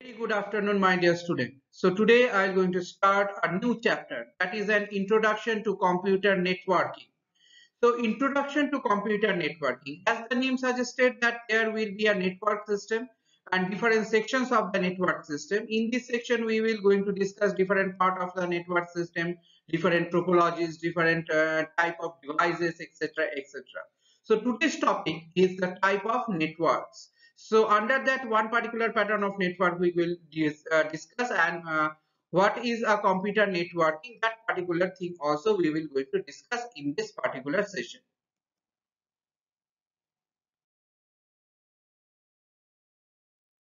Very good afternoon, my dear student. So today I am going to start a new chapter, that is an introduction to computer networking. So introduction to computer networking, as the name suggested that there will be a network system and different sections of the network system. In this section we will going to discuss different part of the network system, different topologies, different type of devices, etc., etc. So today's topic is the type of networks. So under that one particular pattern of network we will discuss, and what is a computer networking, that particular thing also we will going to discuss in this particular session.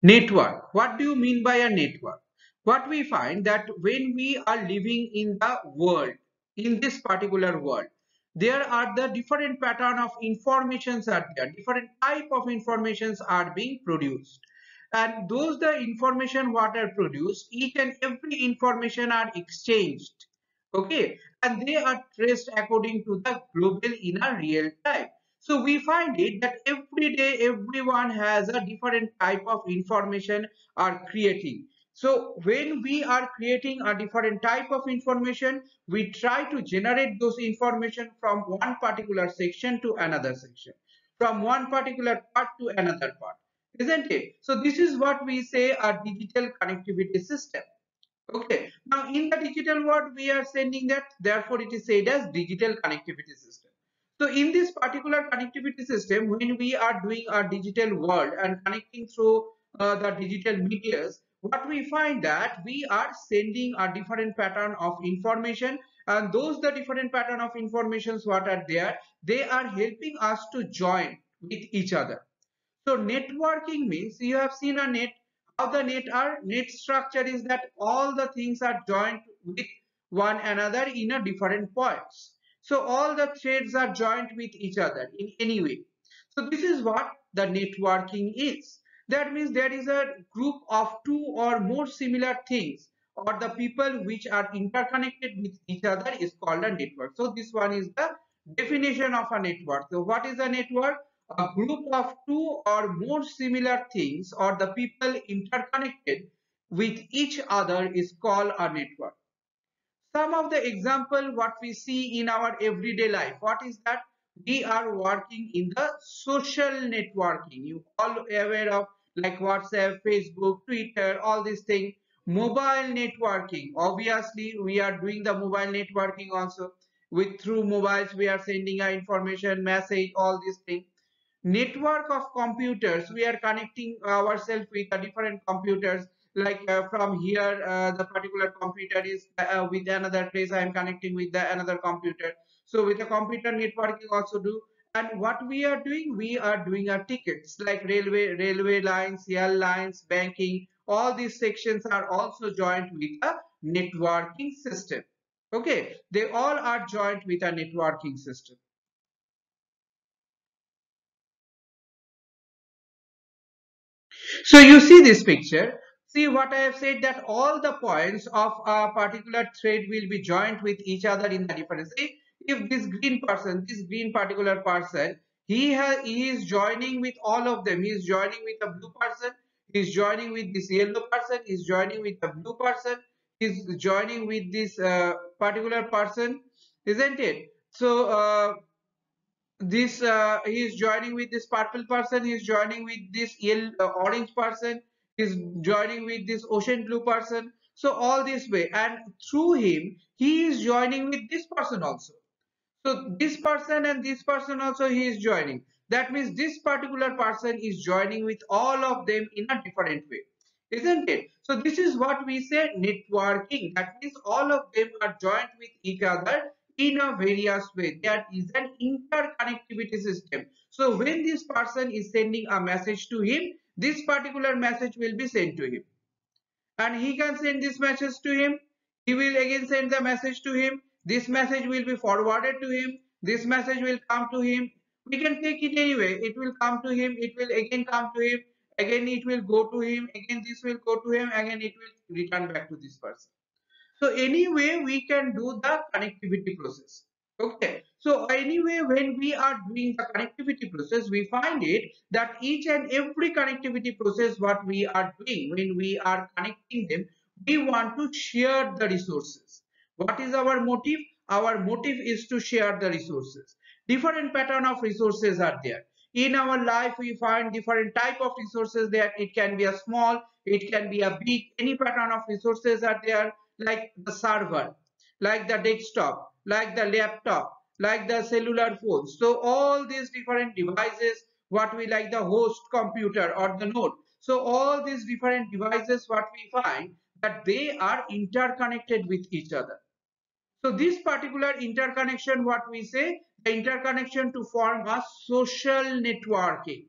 Network, what do you mean by a network? What we find that when we are living in the world, in this particular world, there are the different pattern of informations are there, different type of informations are being produced, and those the information what are produced, each and every information are exchanged, okay, and they are traced according to the global in a real time. So we find it that every day everyone has a different type of information are creating. So when we are creating a different type of information, we try to generate those information from one particular section to another section, from one particular part to another part, isn't it? So this is what we say a digital connectivity system. Okay, now in the digital world we are sending that, therefore it is said as digital connectivity system. So in this particular connectivity system, when we are doing a digital world and connecting through the digital medias, what we find that we are sending a different pattern of information, and those the different pattern of informations what are there, they are helping us to join with each other. So networking means you have seen a net, how the net structure is that all the things are joined with one another in a different points. So all the threads are joined with each other in any way. So this is what the networking is. That means there is a group of two or more similar things, or the people which are interconnected with each other is called a network. So this one is the definition of a network. So what is a network? A group of two or more similar things or the people interconnected with each other is called a network. Some of the example what we see in our everyday life, what is that? We are working in the social networking. You all aware of like WhatsApp, Facebook, Twitter, all these things. Mobile networking, obviously we are doing the mobile networking also. With through mobiles we are sending our information, message, all these things. Network of computers, we are connecting ourselves with the different computers, like from here the particular computer is with another place, I am connecting with the another computer. So with the computer networking also do. And what we are doing our tickets like railway lines, airlines, banking, all these sections are also joined with a networking system. Okay, they all are joined with a networking system. So you see this picture. See what I have said, that all the points of a particular thread will be joined with each other in the different. See, if this green person, this green particular person, he is joining with all of them. He is joining with the blue person. He is joining with this yellow person. He is joining with the blue person. He is joining with this particular person, isn't it? So this he is joining with this purple person, he is joining with this yellow orange person, he is joining with this ocean blue person. So all this way, and through him he is joining with this person also. So this person and this person also he is joining. That means this particular person is joining with all of them in a different way, isn't it? So this is what we say networking. That means all of them are joined with each other in a various way. There is an interconnectivity system. So when this person is sending a message to him, this particular message will be sent to him, and he can send this message to him. He will again send the message to him. This message will be forwarded to him. This message will come to him. We can take it anyway. It will come to him, it will again come to him, again it will go to him, again this will go to him, again it will return back to this person. So anyway we can do the connectivity process. Okay, so anyway, when we are doing the connectivity process, we find it that each and every connectivity process, what we are doing when we are connecting them, we want to share the resources. What is our motive? Our motive is to share the resources. Different pattern of resources are there. In our life, we find different type of resources there. It can be a small, it can be a big, any pattern of resources are there, like the server, like the desktop, like the laptop, like the cellular phones. So all these different devices, what we like the host computer or the node. So all these different devices, what we find that they are interconnected with each other. So this particular interconnection, what we say, the interconnection to form a social networking.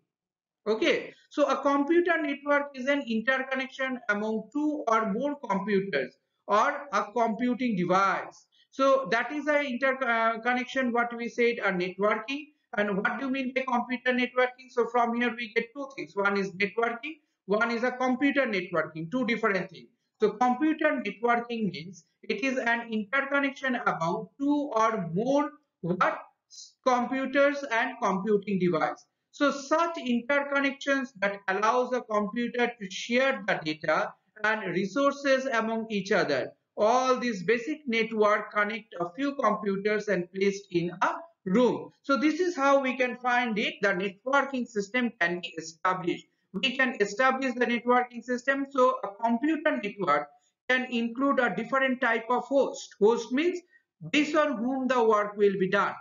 Okay, so a computer network is an interconnection among two or more computers or a computing device. So that is a interconnection, what we said, a networking. And what do you mean by computer networking? So from here we get two things. One is networking, one is a computer networking, two different things. So computer networking means it is an interconnection among two or more what computers and computing device. So such interconnections that allows a computer to share the data and resources among each other. All these basic network connect a few computers and placed in a room. So this is how we can find it. The networking system can be established. We can establish the networking system. So a computer network can include a different type of host. Host means based on whom the work will be done.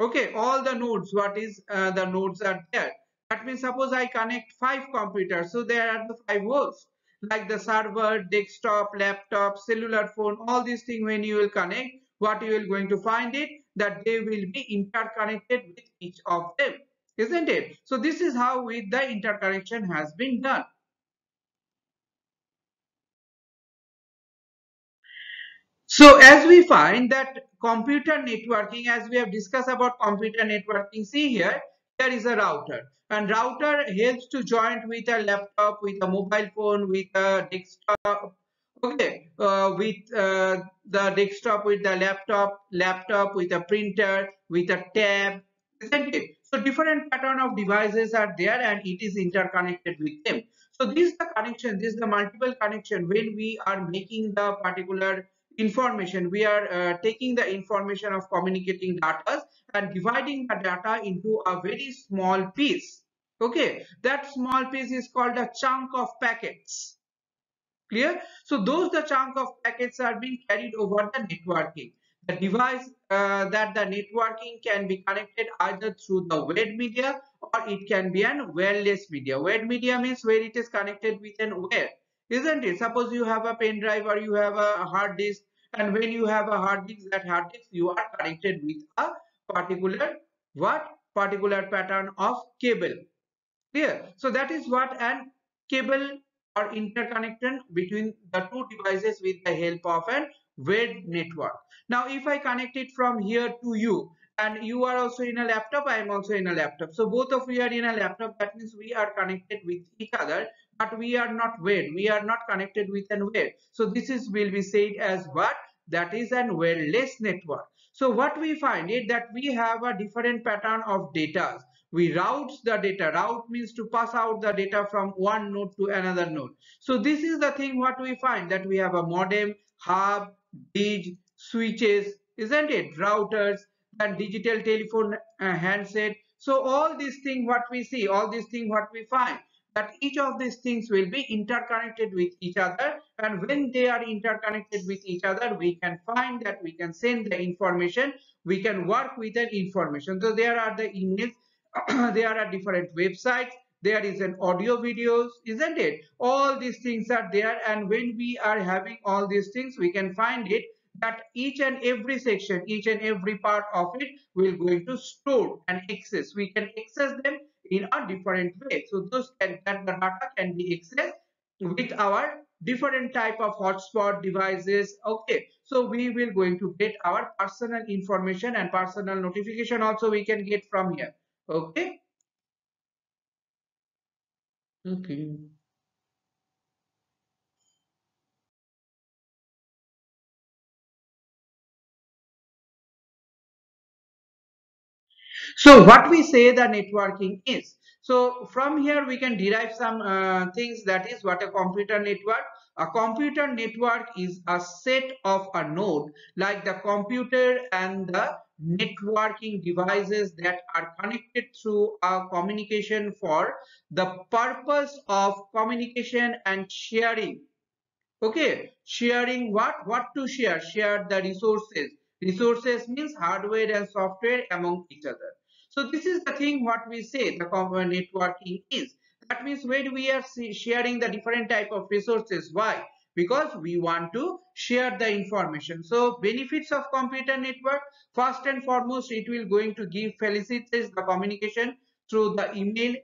Okay, all the nodes, what is the nodes are there. That means suppose I connect five computers, so there are the five hosts like the server, desktop, laptop, cellular phone, all these things. When you will connect, what you will going to find it that they will be interconnected with each of them, isn't it? So this is how with the interconnection has been done. So as we find that computer networking, as we have discussed about computer networking, see here, there is a router, and router helps to join with a laptop, with a mobile phone, with a desktop. Okay, with the desktop, with the laptop with a printer, with a tab, isn't it? So different pattern of devices are there, and it is interconnected with them. So this is the connection, this is the multiple connection when we are making the particular information. We are taking the information of communicating data and dividing the data into a very small piece. Okay, that small piece is called a chunk of packets. Clear? So those the chunk of packets are being carried over the networking. The device that the networking can be connected either through the web media or it can be an wireless media. Web media means where it is connected with an wire, isn't it? Suppose you have a pen drive or you have a hard disk, and when you have a hard disk, that hard disk you are connected with a particular what? Particular pattern of cable. Clear? So that is what an cable or interconnection between the two devices with the help of an web network. Now, if I connect it from here to you, and you are also in a laptop, I am also in a laptop. So both of we are in a laptop. That means we are connected with each other, but we are not web. We are not connected with an web. So this is will be said as what? That is an wireless network. So what we find is that we have a different pattern of data. We route the data. Route means to pass out the data from one node to another node. So this is the thing what we find, that we have a modem, hub, bridge, switches, isn't it? Routers, and digital telephone handset. So all these things what we see, all these things what we find, that each of these things will be interconnected with each other, and when they are interconnected with each other, we can find that we can send the information, we can work with that information. So there are the emails, there are different websites, there is an audio videos, isn't it? All these things are there, and when we are having all these things, we can find it that each and every section, each and every part of it will going to store and access. We can access them in a different way. So those can, that the data can be accessed with our different type of hotspot devices. Okay, so we will going to get our personal information and personal notification also we can get from here. Okay. Okay. So what we say the networking is. So from here we can derive some things, that is what a computer network. A computer network is a set of a node like the computer and the networking devices that are connected through a communication for the purpose of communication and sharing. Okay, sharing what? What to share? Share the resources. Resources means hardware and software among each other. So this is the thing what we say the common networking is. That means when we are sharing the different type of resources. Why? Because we want to share the information. So benefits of computer network. First and foremost, it will going to give facilitates the communication through the email,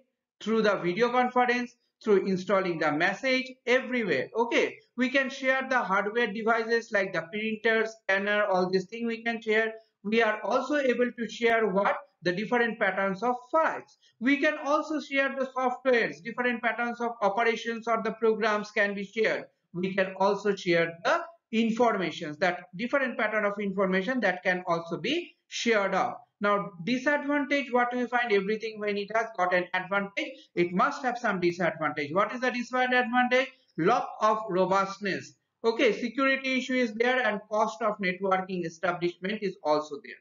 through the video conference, through installing the message everywhere. Okay, we can share the hardware devices like the printer, scanner, all these things we can share. We are also able to share what? The different patterns of files. We can also share the softwares, different patterns of operations or the programs can be shared. We can also share the informations, that different pattern of information that can also be shared up. Now disadvantage, what we find, everything when it has got an advantage, it must have some disadvantage. What is the disadvantage? Lack of robustness. Okay, security issue is there and cost of networking establishment is also there.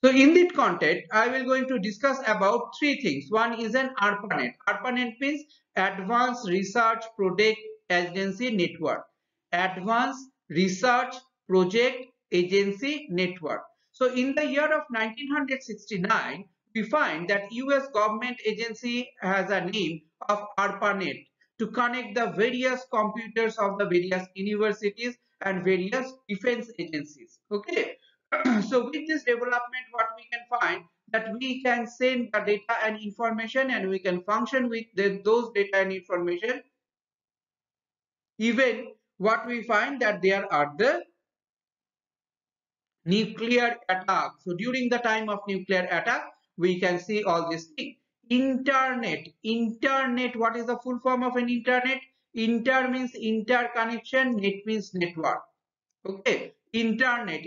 So in that context, I will going to discuss about three things. One is an ARPANET. ARPANET means Advanced Research Project Agency Network. Advanced Research Project Agency Network. So in the year of 1969, we find that US government agency has a name of ARPANET to connect the various computers of the various universities and various defense agencies. Okay. So with this development, what we can find, that we can send the data and information and we can function with those data and information. Even what we find, that there are the nuclear attack. So during the time of nuclear attack, we can see all these things. Internet, what is the full form of an internet? Inter means interconnection, net means network. Okay, internet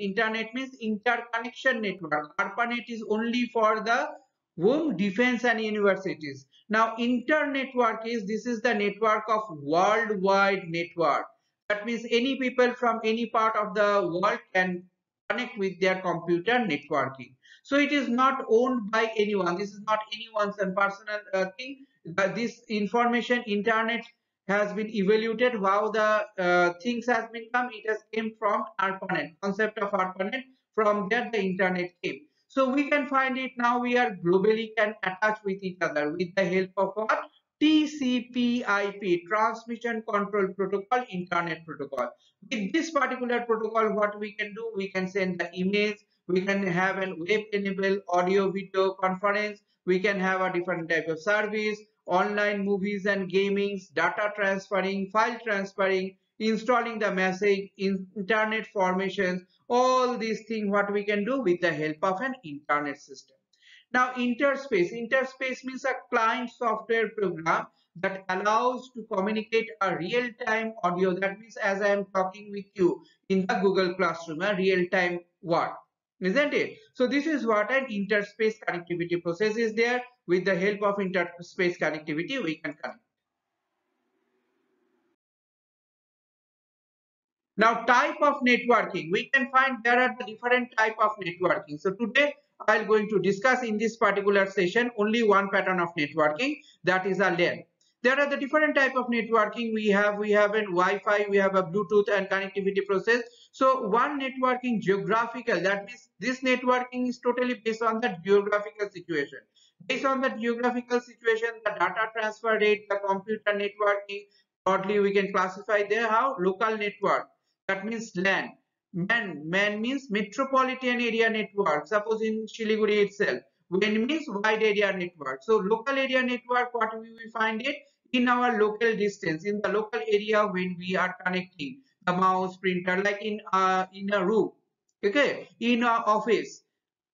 means interconnection network. ARPANET is only for the whom? Defense and universities. Now internetwork is, this is the network of worldwide network. That means any people from any part of the world can connect with their computer networking. So it is not owned by anyone. This is not anyone's personal thing. But this information, internet, has been evaluated how the things has been come. It has came from ARPANET, concept of ARPANET. From there the internet came. So we can find it now. We are globally can attach with each other with the help of what? TCP/IP, Transmission Control Protocol, Internet Protocol. With this particular protocol, what we can do? We can send the emails. We can have an web-enabled audio video conference. We can have a different type of service, online movies and gamings, data transferring, file transferring, installing the message, internet formations, all these things what we can do with the help of an internet system. Now interspace means a client software program that allows to communicate a real-time audio. That means as I am talking with you in the Google Classroom, a real-time what? Isn't it? So this is what an interspace connectivity process is there. With the help of interspace connectivity, we can connect. Now, type of networking, we can find there are the different type of networking. So today I'm going to discuss in this particular session only one pattern of networking, that is a LAN. There are the different type of networking we have. We have a Wi-Fi, we have a Bluetooth and connectivity process. So one networking geographical, that means this networking is totally based on the geographical situation. Based on the geographical situation, the data transfer rate, the computer networking, broadly we can classify there how local network. That means LAN. Man means metropolitan area network. Suppose in Shiliguri itself. WAN means wide area network. So local area network, what we will find it in our local distance, in the local area when we are connecting the mouse, printer, like in a room, okay, in a office,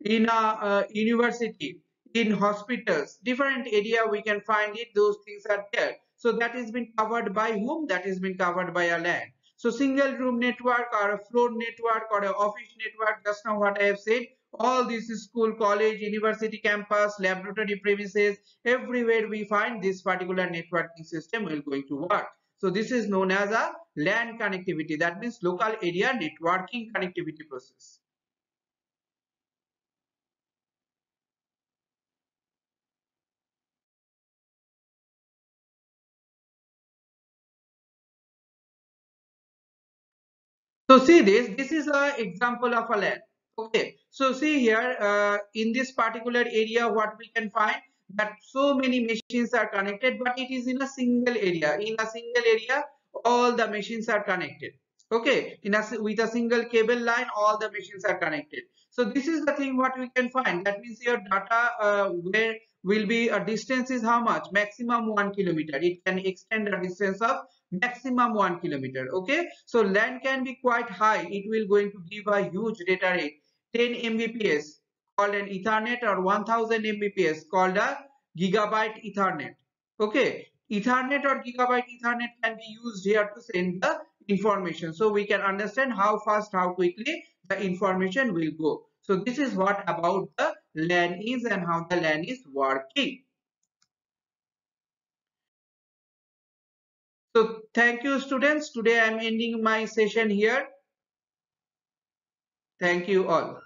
in a university, in hospitals, different area we can find it. Those things are there. So that has been covered by whom? That has been covered by a LAN. So single room network or a floor network or a office network, just now what I have said, all this is school, college, university campus, laboratory premises, everywhere we find this particular networking system will going to work. So this is known as a LAN connectivity. That means local area networking connectivity process. So see this is a example of a LAN. Okay, so see here in this particular area what we can find that so many machines are connected, but it is in a single area. In a single area, all the machines are connected. Okay, with a single cable line, all the machines are connected. So this is the thing what we can find. That means your data where will be a distance is how much? Maximum 1 kilometer. It can extend a distance of maximum 1 kilometer. Okay, so LAN can be quite high. It will going to give a huge data rate, 10 mbps called an ethernet, or 1000 mbps called a gigabyte ethernet. Okay, ethernet or gigabyte ethernet can be used here to send the information, so we can understand how fast, how quickly the information will go. So this is what about the LAN is and how the LAN is working. So thank you students. Today I am ending my session here. Thank you all.